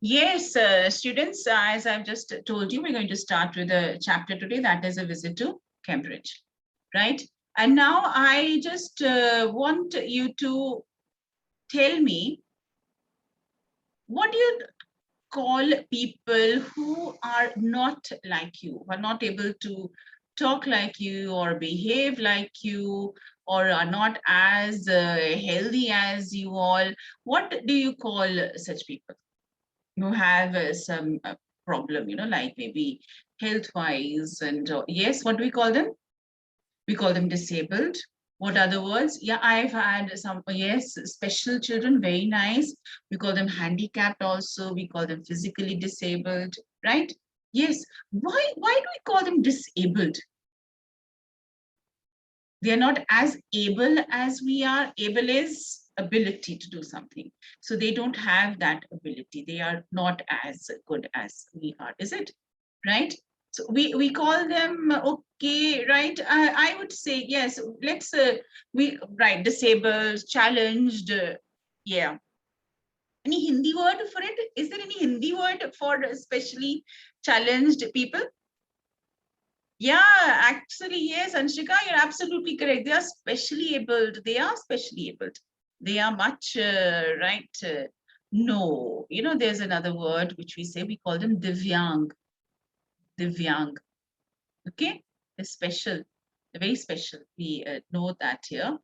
Yes, students, as I've just told you, we're going to start with a chapter today that is a visit to Cambridge, right? And now I just want you to tell me, what do you call people who are not like you, who are not able to talk like you or behave like you, or are not as healthy as you all? What do you call such people who have some problem, like maybe health wise? And yes, what do we call them? We call them disabled. What are the words? Yeah, I've had some, yes, special children, very nice. We call them handicapped also. We call them physically disabled, right? Yes. Why do we call them disabled? They are not as able as we are. Able is ability to do something. So they don't have that ability. They are not as good as we are, is it? Right? So we call them okay, right? I would say yes. Let's we right, disabled, challenged. Yeah. Any Hindi word for it? Is there any Hindi word for especially challenged people? Yeah, actually, yes, Anshika, you're absolutely correct. They are specially abled. They are specially abled. They are much right. No, there's another word which we say. We call them Divyang. Divyang. Okay, they're special. They're very special. We know that here.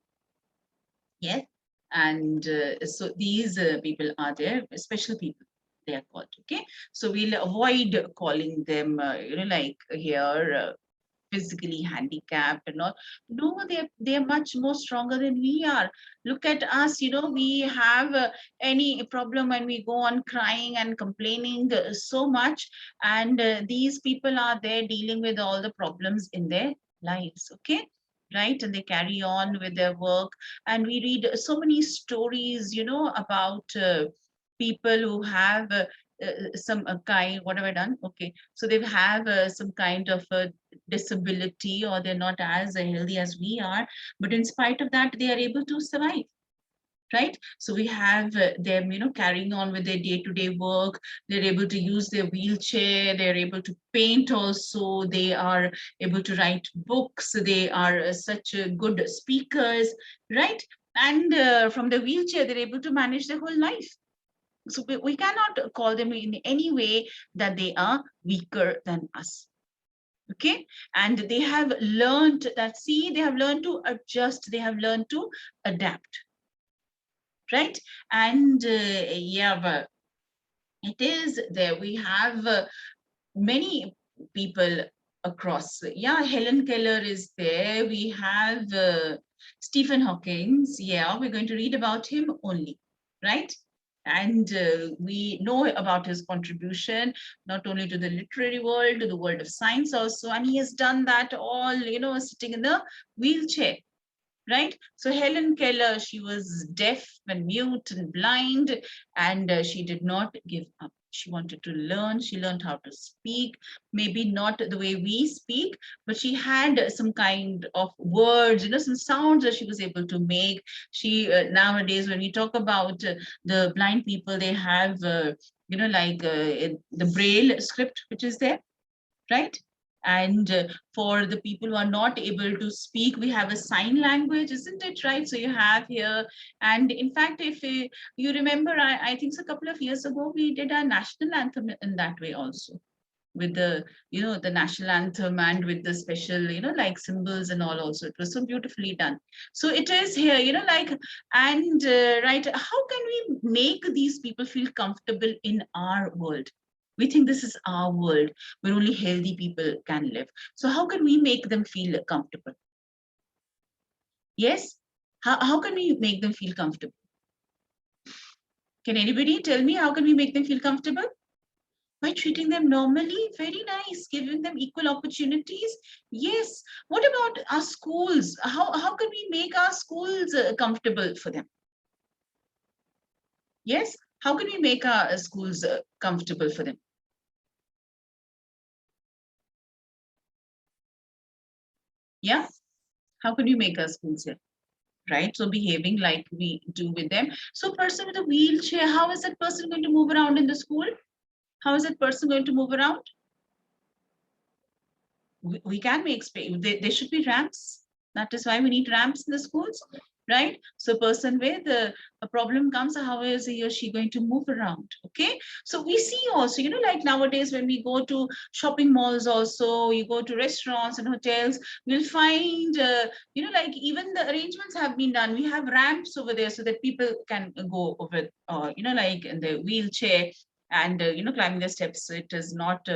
Yes, and so these people are there, special people. They are called. Okay, so we'll avoid calling them, like here. Physically handicapped and all. No, they're much more stronger than we are. Look at us, we have any problem and we go on crying and complaining so much, and these people are there dealing with all the problems in their lives. Okay, right? And they carry on with their work, and we read so many stories, about people who have some kind. What have I done? Okay, so they have some kind of a disability, or they're not as healthy as we are, but in spite of that they are able to survive, right? So we have them, carrying on with their day-to-day work. They're able to use their wheelchair, they're able to paint also, they are able to write books, they are such good speakers, right? And from the wheelchair they're able to manage their whole life. So we cannot call them in any way that they are weaker than us. Okay, and they have learned that, see, they have learned to adjust, they have learned to adapt, right? And yeah, but it is there. We have many people across. Yeah, Helen Keller is there. We have Stephen Hawkins. Yeah, we're going to read about him only, right? And we know about his contribution not only to the literary world, to the world of science also, and he has done that all, sitting in the wheelchair, right? So Helen Keller, she was deaf and mute and blind, and she did not give up. She wanted to learn. She learned how to speak, maybe not the way we speak, but she had some kind of words, some sounds that she was able to make. She nowadays, when we talk about the blind people, they have, like the Braille script, which is there, right? And for the people who are not able to speak, we have a sign language, isn't it, right? So you have here, and in fact, if you remember, I think so a couple of years ago we did our national anthem in that way also, with the, the national anthem, and with the special, like symbols and all also. It was so beautifully done. So it is here, like, and right, how can we make these people feel comfortable in our world? We think this is our world where only healthy people can live. So how can we make them feel comfortable? Yes? How can we make them feel comfortable? Can anybody tell me how can we make them feel comfortable? By treating them normally, very nice, giving them equal opportunities. Yes. What about our schools? How can we make our schools comfortable for them? Yes. How can we make our schools comfortable for them? Yeah. How can we make our schools safe? Right? So behaving like we do with them. So person with a wheelchair, how is that person going to move around in the school? How is that person going to move around? We can make space. There should be ramps. That is why we need ramps in the schools, right? So person with a problem comes, how is he or she going to move around? Okay. So we see also, like nowadays when we go to shopping malls also, you go to restaurants and hotels, we'll find, like even the arrangements have been done. We have ramps over there so that people can go over, like in the wheelchair and, climbing the steps. So it is not,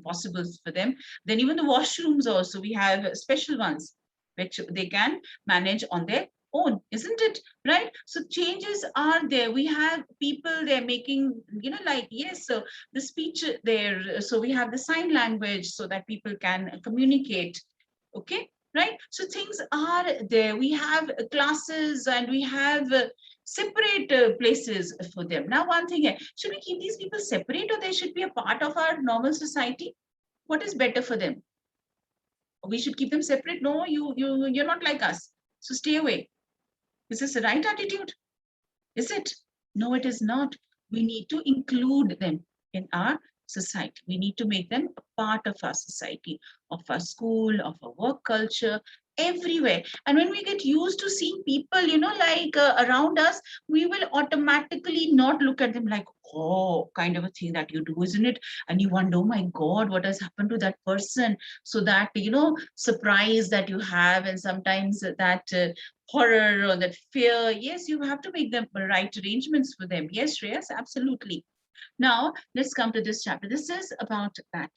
possible for them. Then even the washrooms also, we have special ones which they can manage on their own, isn't it? Right? So changes are there. We have people they're making, like, yes, so the speech there. So we have the sign language so that people can communicate. Okay, right? So things are there. We have classes and we have separate places for them. Now, one thing, should we keep these people separate or they should be a part of our normal society? What is better for them? We should keep them separate. No, you're not like us, so stay away. Is this the right attitude? Is it? No, it is not. We need to include them in our society. We need to make them a part of our society, of our school, of our work culture, everywhere. And when we get used to seeing people, like around us, we will automatically not look at them like, oh, kind of a thing that you do, isn't it? And you wonder, oh my God, what has happened to that person? So that, surprise that you have, and sometimes that horror or that fear, yes, you have to make the right arrangements for them. Yes, Shreyas, absolutely. Now let's come to this chapter. This is about that,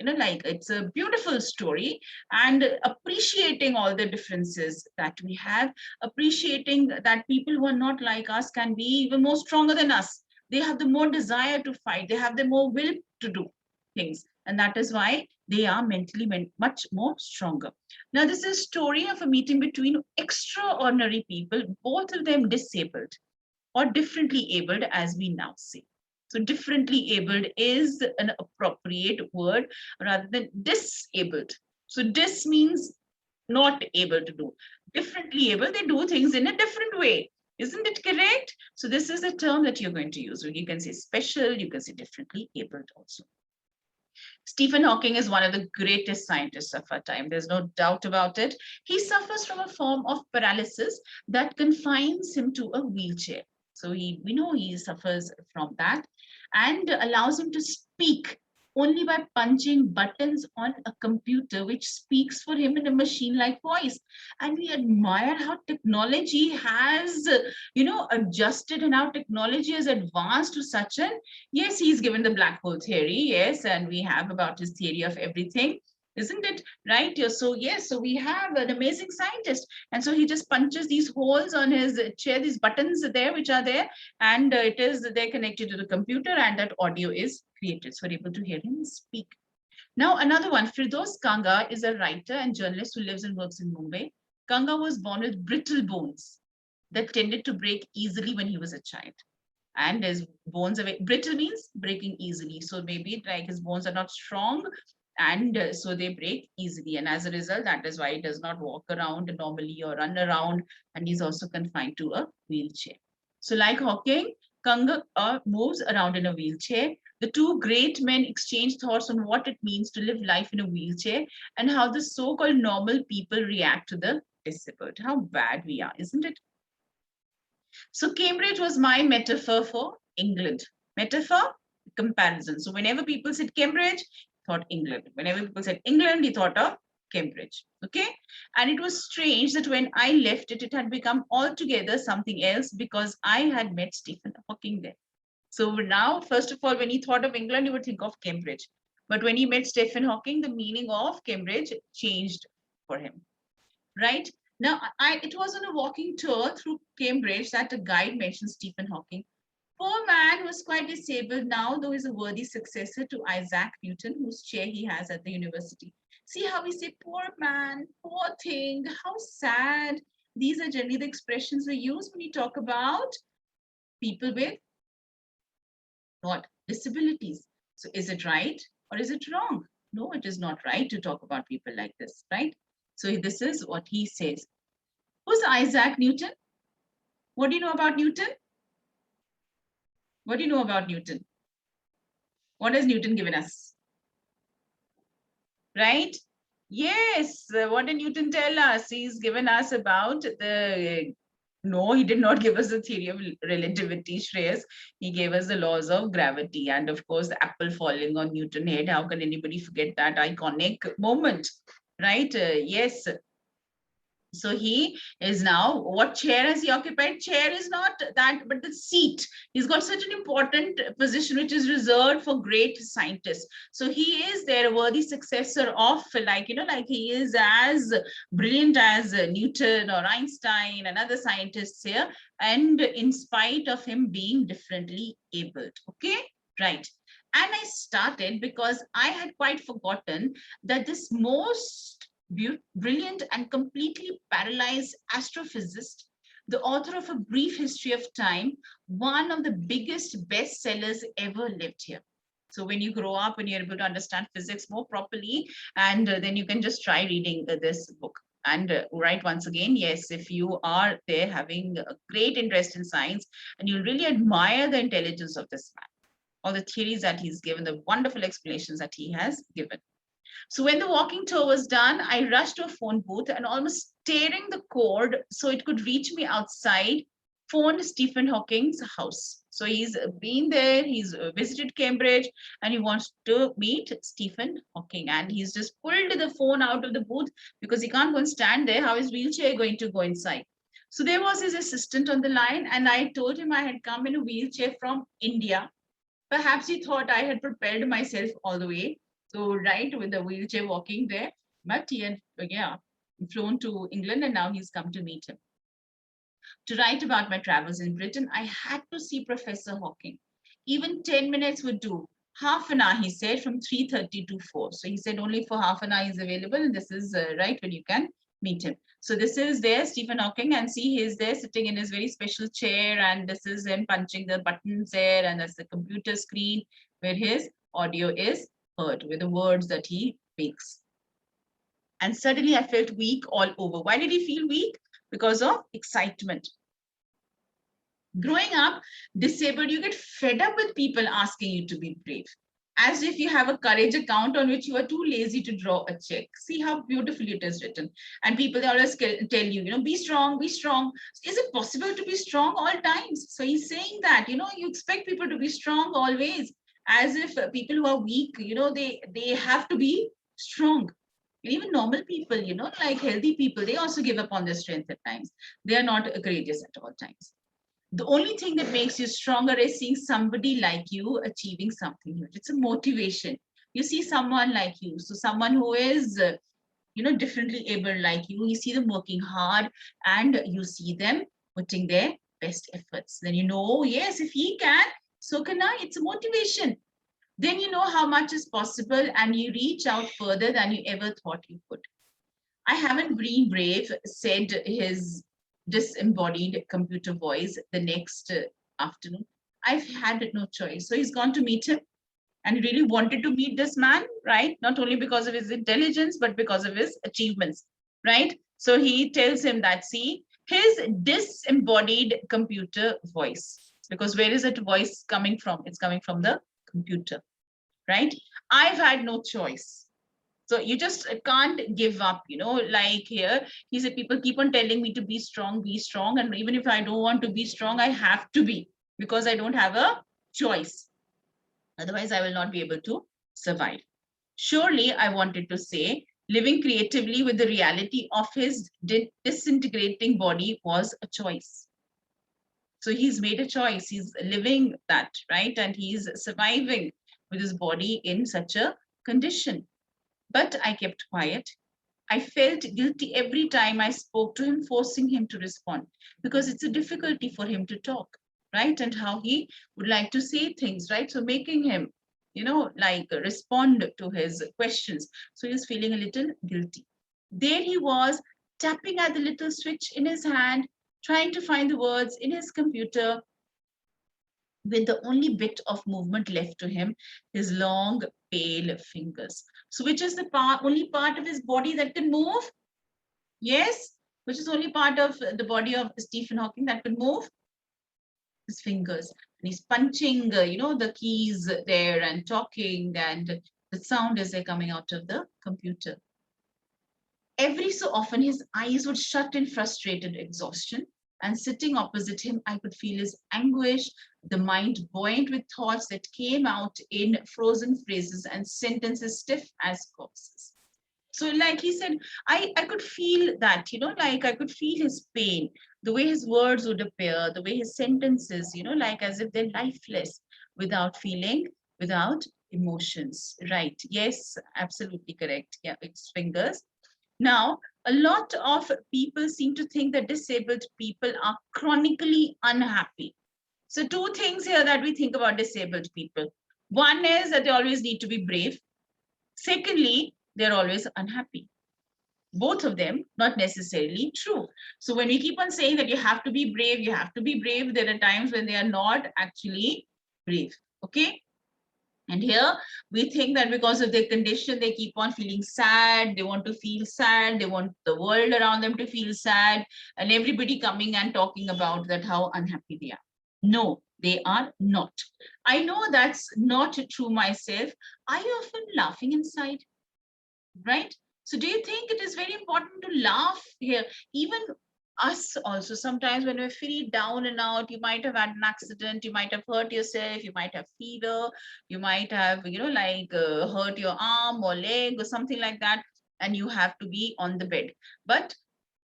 like it's a beautiful story, and appreciating all the differences that we have, appreciating that people who are not like us can be even more stronger than us. They have the more desire to fight, they have the more will to do things, and that is why they are mentally much more stronger. Now this is a story of a meeting between extraordinary people, both of them disabled or differently abled, as we now say. So differently abled is an appropriate word rather than disabled. So dis means not able to do. Differently able, they do things in a different way. Isn't it correct? So this is a term that you're going to use. You can say special, you can say differently abled also. Stephen Hawking is one of the greatest scientists of our time. There's no doubt about it. He suffers from a form of paralysis that confines him to a wheelchair. So we know he suffers from that, and allows him to speak only by punching buttons on a computer, which speaks for him in a machine-like voice. And we admire how technology has, adjusted, and how technology has advanced to such an, yes, he's given the black hole theory, yes, and we have about his theory of everything, isn't it? Right? So yes, so we have an amazing scientist, and so he just punches these holes on his chair, these buttons there which are there, and they're connected to the computer, and that audio is created, so we're able to hear him speak. Now another one, Firdaus Kanga is a writer and journalist who lives and works in Mumbai. Kanga was born with brittle bones that tended to break easily when he was a child, and his bones are brittle means breaking easily, so maybe like his bones are not strong, and so they break easily, and as a result that is why he does not walk around normally or run around, and he's also confined to a wheelchair. So like Hawking, Kanga moves around in a wheelchair. The two great men exchange thoughts on what it means to live life in a wheelchair and how the so-called normal people react to the disabled. How bad we are, isn't it? So Cambridge was my metaphor for England. Metaphor, comparison. So whenever people said Cambridge, thought England. Whenever people said England, he thought of Cambridge. Okay. And it was strange that when I left it, it had become altogether something else because I had met Stephen Hawking there. So now, first of all, when he thought of England, he would think of Cambridge. But when he met Stephen Hawking, the meaning of Cambridge changed for him. Right? Now, it was on a walking tour through Cambridge that a guide mentioned Stephen Hawking. Poor man was quite disabled now, though he's a worthy successor to Isaac Newton, whose chair he has at the university. See how we say, poor man, poor thing, how sad. These are generally the expressions we use when we talk about people with what? Disabilities. So is it right or is it wrong? No, it is not right to talk about people like this, right? So this is what he says. Who's Isaac Newton? What do you know about Newton? What do you know about Newton? What has Newton given us? Right? Yes. What did Newton tell us? He's given us about the. No, he did not give us the theory of relativity, Shreyas. He gave us the laws of gravity. And of course, the apple falling on Newton's head. How can anybody forget that iconic moment? Right? Yes. So he is now, what chair has he occupied? Chair is not that, but the seat. He's got such an important position which is reserved for great scientists. So he is their worthy successor of, like, like he is as brilliant as Newton or Einstein and other scientists here. And in spite of him being differently abled. Okay, right. And I started because I had quite forgotten that this most brilliant and completely paralyzed astrophysicist, the author of A Brief History of Time, one of the biggest bestsellers ever lived here. So when you grow up and you're able to understand physics more properly, and then you can just try reading this book. And right, once again, yes, if you are there having a great interest in science and you really admire the intelligence of this man, all the theories that he's given, the wonderful explanations that he has given. So when the walking tour was done, I rushed to a phone booth and almost tearing the cord so it could reach me outside, phoned Stephen Hawking's house. So he's been there, he's visited Cambridge, and he wants to meet Stephen Hawking. And he's just pulled the phone out of the booth because he can't go and stand there. How is wheelchair going to go inside? So there was his assistant on the line, and I told him I had come in a wheelchair from India. Perhaps he thought I had propelled myself all the way. So, right, with the wheelchair walking there, but he had, flown to England and now he's come to meet him. To write about my travels in Britain, I had to see Professor Hawking. Even 10 minutes would do. Half an hour, he said, from 3:30 to 4. So he said only for half an hour he's available, and this is right when you can meet him. So this is there, Stephen Hawking, and see he's there sitting in his very special chair, and this is him punching the buttons there, and that's the computer screen where his audio is heard with the words that he makes. And suddenly I felt weak all over. Why did he feel weak? Because of excitement. Growing up disabled, you get fed up with people asking you to be brave, as if you have a courage account on which you are too lazy to draw a check. See how beautifully it is written. And people, they always tell you, be strong, be strong. Is it possible to be strong all times? So he's saying that, you expect people to be strong always, as if people who are weak, they have to be strong. Even normal people, like healthy people, they also give up on their strength at times. They are not courageous at all times. The only thing that makes you stronger is seeing somebody like you achieving something huge. It's a motivation. You see someone like you, so someone who is, differently able like you see them working hard and you see them putting their best efforts. Then yes, if he can, so can I. It's a motivation. Then you know how much is possible and you reach out further than you ever thought you could. I haven't been brave, said his disembodied computer voice the next afternoon. I've had no choice. So he's gone to meet him and he really wanted to meet this man, right? Not only because of his intelligence, but because of his achievements, right? So he tells him that, see, his disembodied computer voice, because where is that voice coming from? It's coming from the computer, right? I've had no choice. So you just can't give up, like here, he said, people keep on telling me to be strong. And even if I don't want to be strong, I have to be, because I don't have a choice. Otherwise, I will not be able to survive. Surely, I wanted to say, living creatively with the reality of his disintegrating body was a choice. So he's made a choice. He's living that, right? And he's surviving with his body in such a condition. But I kept quiet. I felt guilty every time I spoke to him, forcing him to respond, because it's a difficulty for him to talk, right? And how he would like to say things, right? So making him, like respond to his questions. So he's feeling a little guilty. There he was, tapping at the little switch in his hand, trying to find the words in his computer, with the only bit of movement left to him, his long, pale fingers. So which is the only part of his body that can move? Yes, which is only part of the body of Stephen Hawking that can move? his fingers. And he's punching, the keys there and talking, and the sound is coming out of the computer. Every so often, his eyes would shut in frustrated exhaustion, and sitting opposite him, I could feel his anguish, the mind buoyant with thoughts that came out in frozen phrases and sentences stiff as corpses. So, like he said, I could feel that, like I could feel his pain, the way his words would appear, the way his sentences, like as if they're lifeless, without feeling, without emotions. Right. Yes, absolutely correct. Yeah, it's fingers. Now, a lot of people seem to think that disabled people are chronically unhappy. So, two things here that we think about disabled people. One is that they always need to be brave. Secondly, they're always unhappy. Both of them not necessarily true. So when we keep on saying that you have to be brave, you have to be brave, there are times when they are not actually brave. Okay. And here we think that because of their condition, they keep on feeling sad. They want to feel sad. They want the world around them to feel sad. And everybody coming and talking about that, how unhappy they are. No, they are not. I know that's not true myself. I often laughing inside, right? So do you think it is very important to laugh here? Even us also, sometimes when we're feeling down and out, you might have had an accident, you might have hurt yourself, you might have fever, you might have, hurt your arm or leg or something like that, and you have to be on the bed. But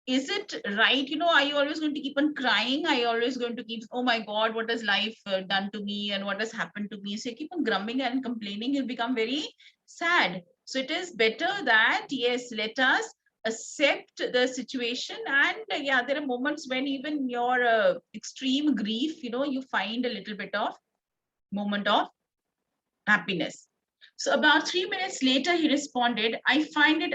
is it right? Are you always going to keep on crying? Are you always going to keep, oh my God, what has life done to me and what has happened to me? So you keep on grumbling and complaining, you'll become very sad. So it is better that, yes, let us accept the situation. And yeah, there are moments when even your extreme grief, you find a little bit of moment of happiness. So about 3 minutes later, he responded, I find it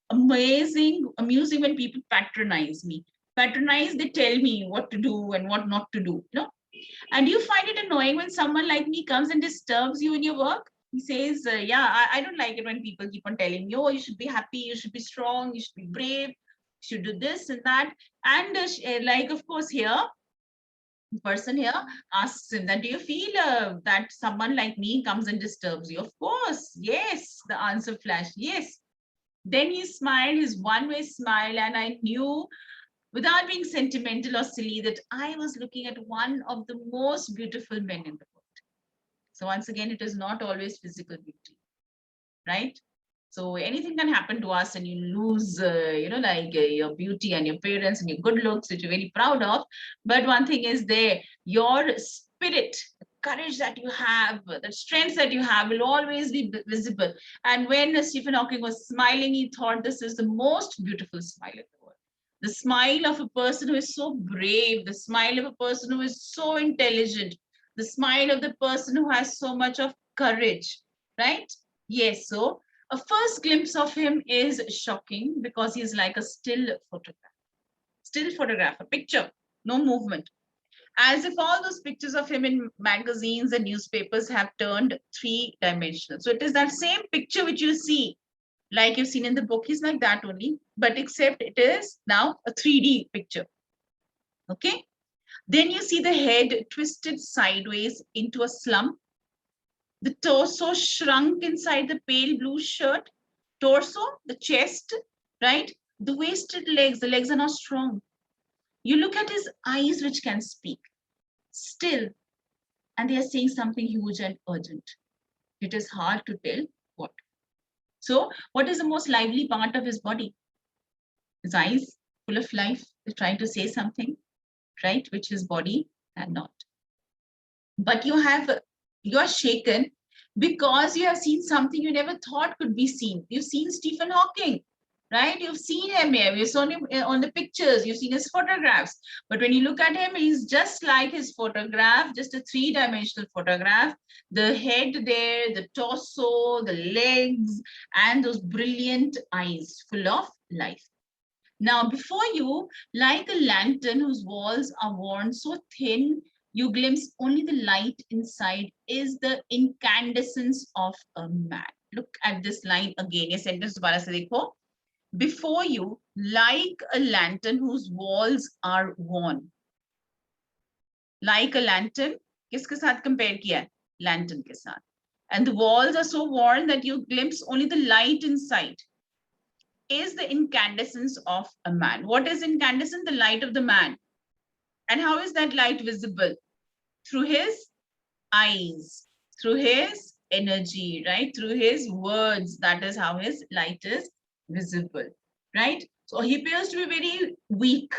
amusing when people patronize me. Patronize, they tell me what to do and what not to do. And you find it annoying when someone like me comes and disturbs you in your work? He says, yeah, I don't like it when people keep on telling me, oh, you should be happy, you should be strong, you should be brave, you should do this and that. And like, of course, here, the person here asks him that, do you feel that someone like me comes and disturbs you? Of course, yes. The answer flashed, yes. Then he smiled his one-way smile, and I knew, without being sentimental or silly, that I was looking at one of the most beautiful men in the world. So once again, it is not always physical beauty, right? So anything can happen to us, and you lose, your beauty and your parents and your good looks, which you're very proud of. But one thing is there, your spirit, the courage that you have, the strength that you have will always be visible. And when Stephen Hawking was smiling, he thought this is the most beautiful smile in the world. The smile of a person who is so brave, the smile of a person who is so intelligent, the smile of the person who has so much of courage, right? Yes, so a first glimpse of him is shocking because he's like a still photograph, a picture, no movement. As if all those pictures of him in magazines and newspapers have turned three-dimensional. So it is that same picture which you see, like you've seen in the book, he's like that only, but except it is now a 3D picture. Okay. Then you see the head twisted sideways into a slump, the torso shrunk inside the pale blue shirt. Torso, the chest, right? The wasted legs, the legs are not strong. You look at his eyes, which can speak, still, and they are saying something huge and urgent. It is hard to tell what. So, what is the most lively part of his body? His eyes, full of life, is trying to say something, right? Which his body cannot. But you are shaken because you have seen something you never thought could be seen. You've seen Stephen Hawking, right? You've seen him here. You've seen him on the pictures. You've seen his photographs. But when you look at him, he's just like his photograph, just a three-dimensional photograph. The head there, the torso, the legs, and those brilliant eyes full of life. Now, before you, like a lantern whose walls are worn so thin, you glimpse only the light inside is the incandescence of a man. Look at this line again. ये sentence दोबारा से देखो. Before you, like a lantern whose walls are worn. like a lantern. किसके साथ compare किया है? Lantern के साथ. And the walls are so worn that you glimpse only the light inside. Is the incandescence of a man. What is incandescent? The light of the man. And how is that light visible? Through his eyes, through his energy, right? Through his words. That is how his light is visible, right? So he appears to be very weak,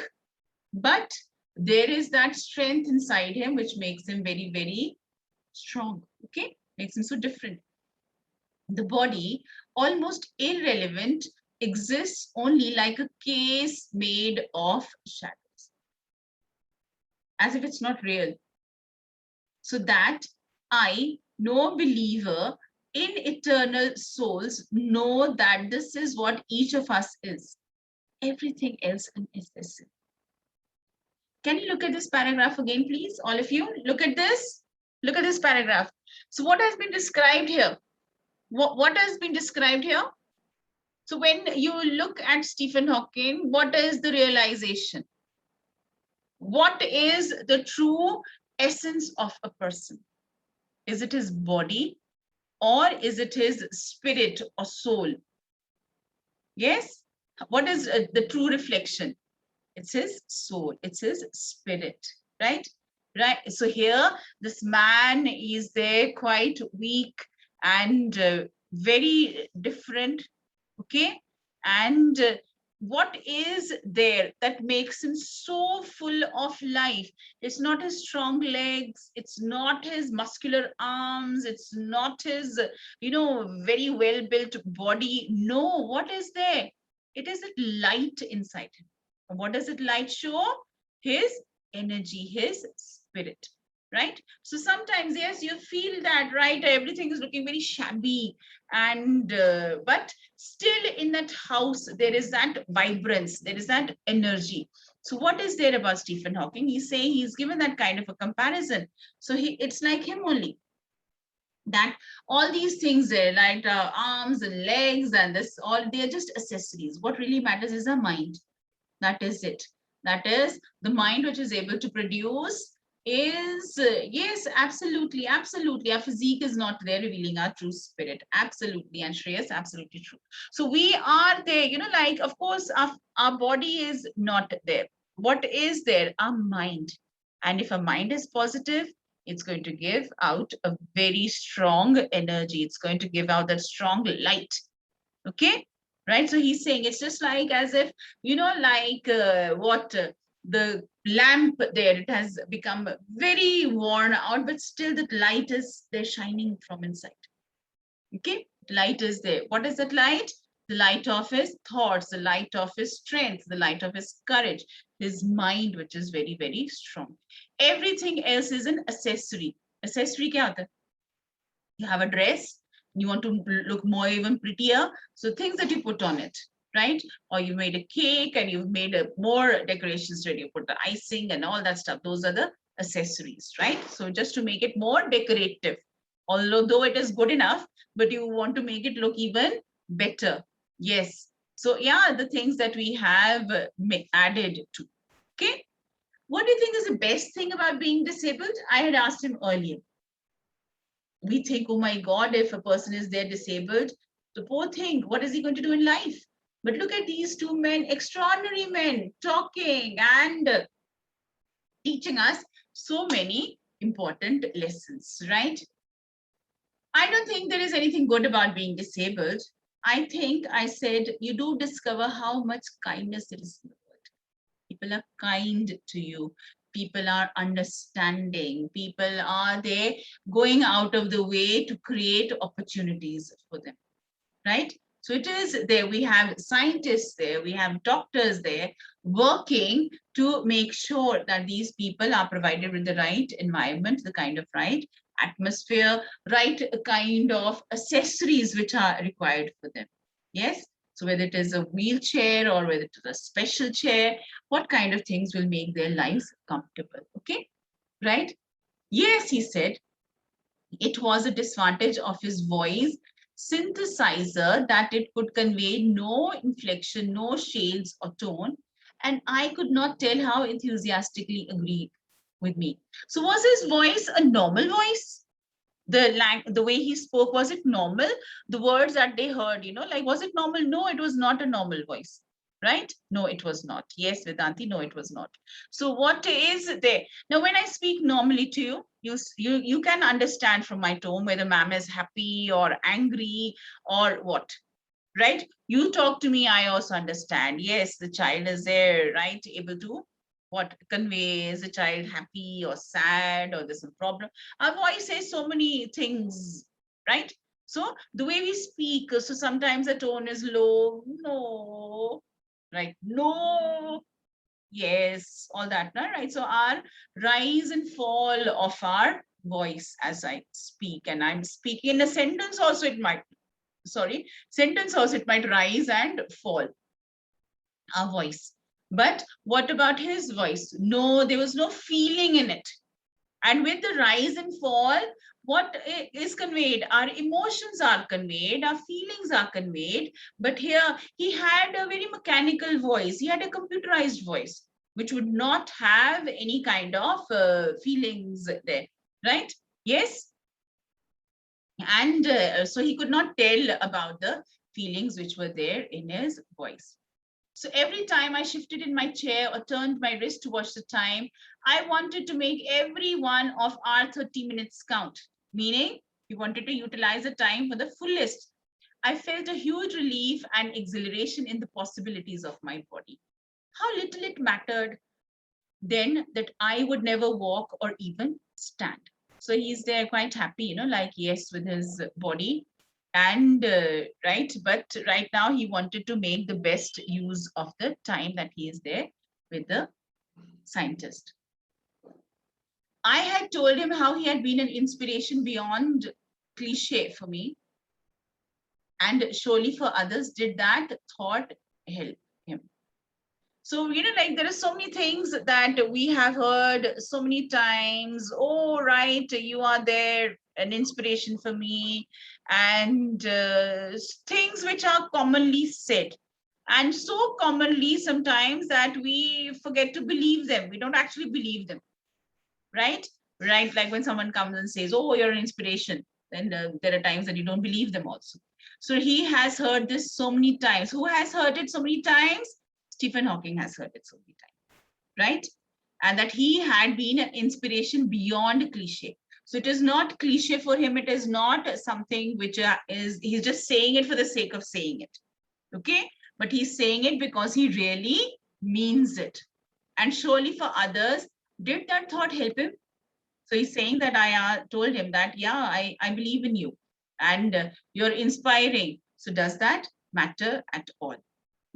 but there is that strength inside him which makes him very, very strong, okay? Makes him so different. The body, almost irrelevant, exists only like a case made of shadows, as if it's not real. So that I, no believer in eternal souls, know that this is what each of us is. Everything else is this. Can you look at this paragraph again, please? All of you, look at this. Look at this paragraph. So what has been described here? What has been described here? So when you look at Stephen Hawking, what is the realization? What is the true essence of a person? Is it his body or is it his spirit or soul? Yes? What is the true reflection? It's his soul, it's his spirit, right? Right. So here, this man is there quite weak and very different, okay? And what is there that makes him so full of life? It's not his strong legs, it's not his muscular arms, it's not his, very well-built body. No, what is there? It is that light inside him. What does it light show? His energy, his spirit, right? So sometimes, yes, you feel that, right? Everything is looking very shabby, and but still in that house, there is that vibrance, there is that energy. So what is there about Stephen Hawking? He's saying, he's given that kind of a comparison. So it's like him only. That all these things there, like arms and legs and this, all they're just accessories. What really matters is the mind. That is it. That is the mind which is able to produce is, yes, absolutely, absolutely. Our physique is not there revealing our true spirit. Absolutely. And Shreyas, absolutely true. So we are there, like, of course, our body is not there. What is there? Our mind. And if a mind is positive, it's going to give out a very strong energy. It's going to give out that strong light. Okay, right? So he's saying it's just like as if, like the lamp there, it has become very worn out, but still that light is there shining from inside. Okay, light is there. What is that light? The light of his thoughts, the light of his strength, the light of his courage, his mind, which is very, very strong. Everything else is an accessory. Accessory kya hota hai? You have a dress, you want to look more even prettier, so things that you put on it, right? Or you made a cake and you've made more decorations ready, you put the icing and all that stuff. Those are the accessories, right? So just to make it more decorative, although it is good enough, but you want to make it look even better. Yes. So yeah, the things that we have added to. Okay, what do you think is the best thing about being disabled? I had asked him earlier. We think, oh my God, if a person is there disabled, the poor thing, what is he going to do in life? But look at these two men, extraordinary men, talking and teaching us so many important lessons, right? I don't think there is anything good about being disabled. I think I said you do discover how much kindness there is in the world. People are kind to you. People are understanding. People are there going out of the way to create opportunities for them, right? So it is there. We have scientists there. We have doctors there working to make sure that these people are provided with the right environment, the kind of right atmosphere, right kind of accessories which are required for them. Yes. So whether it is a wheelchair or whether it is a special chair, what kind of things will make their lives comfortable? Okay, right? Yes, he said it was a disadvantage of his voice synthesizer that it could convey no inflection, no shades or tone, and I could not tell how enthusiastically agreed. with me. So was his voice a normal voice? The way he spoke, was it normal? The words that they heard, like, was it normal? No, it was not a normal voice, right? No, it was not. Yes, Vedanti, no, it was not. So what is there? Now, when I speak normally to you, you can understand from my tone whether ma'am is happy or angry or what, right? You talk to me, I also understand. Yes, the child is there, right? Able to what convey, is the child happy or sad, or there's some problem. Our voice says so many things, right? So the way we speak, so sometimes the tone is low, no, right? No, yes, all that, no? Right? So our rise and fall of our voice as I speak, and I'm speaking in a sentence also, it might, sorry, sentence also, it might rise and fall, our voice. But what about his voice? No, there was no feeling in it. And with the rise and fall, what is conveyed? Our emotions are conveyed, our feelings are conveyed. But here he had a very mechanical voice. He had a computerized voice, which would not have any kind of feelings there, right? Yes. And so he could not tell about the feelings which were there in his voice. So every time I shifted in my chair or turned my wrist to watch the time, I wanted to make every one of our 30 minutes count, meaning he wanted to utilize the time for the fullest. I felt a huge relief and exhilaration in the possibilities of my body. How little it mattered then that I would never walk or even stand. So he's there quite happy, like, yes, with his body. And right, but right now he wanted to make the best use of the time that he is there with the scientist. I had told him how he had been an inspiration beyond cliche for me, and surely for others. Did that thought help him? So, like, there are so many things that we have heard so many times. Oh, right, you are there, an inspiration for me, and things which are commonly said. And so commonly sometimes that we forget to believe them. We don't actually believe them, right? Right, like when someone comes and says, oh, you're an inspiration, then there are times that you don't believe them also. So he has heard this so many times. Who has heard it so many times? Stephen Hawking has heard it so many times, right? And that he had been an inspiration beyond cliche. So it is not cliche for him. It is not something which he's just saying it for the sake of saying it. Okay? But he's saying it because he really means it. And surely for others, did that thought help him? So he's saying that I told him that, yeah, I believe in you, and you're inspiring. So does that matter at all?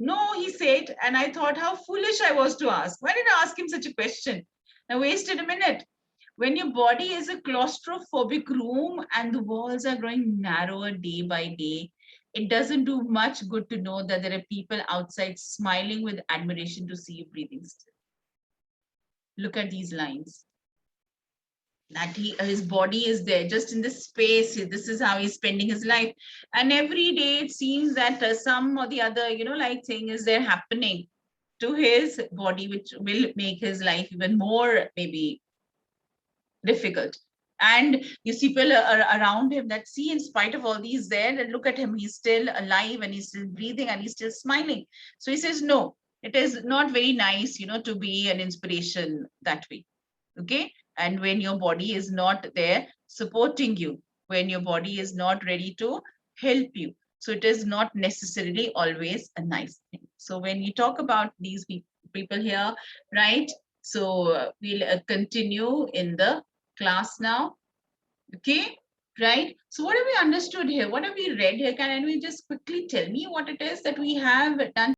No, he said, and I thought how foolish I was to ask. Why did I ask him such a question? I wasted a minute. When your body is a claustrophobic room and the walls are growing narrower day by day, it doesn't do much good to know that there are people outside smiling with admiration to see you breathing still. Look at these lines. That his body is there just in this space. This is how he's spending his life, and every day it seems that some or the other, like, thing is there happening to his body, which will make his life even more maybe difficult. And you see people around him that see, in spite of all these there, and look at him, he's still alive and he's still breathing and he's still smiling. So he says, no, it is not very nice, to be an inspiration that way. Okay. And when your body is not there supporting you, when your body is not ready to help you, so it is not necessarily always a nice thing. So when you talk about these people here, right, so we'll continue in the class now. Okay, right? So what have we understood here? What have we read here? Can we just quickly tell me what it is that we have done?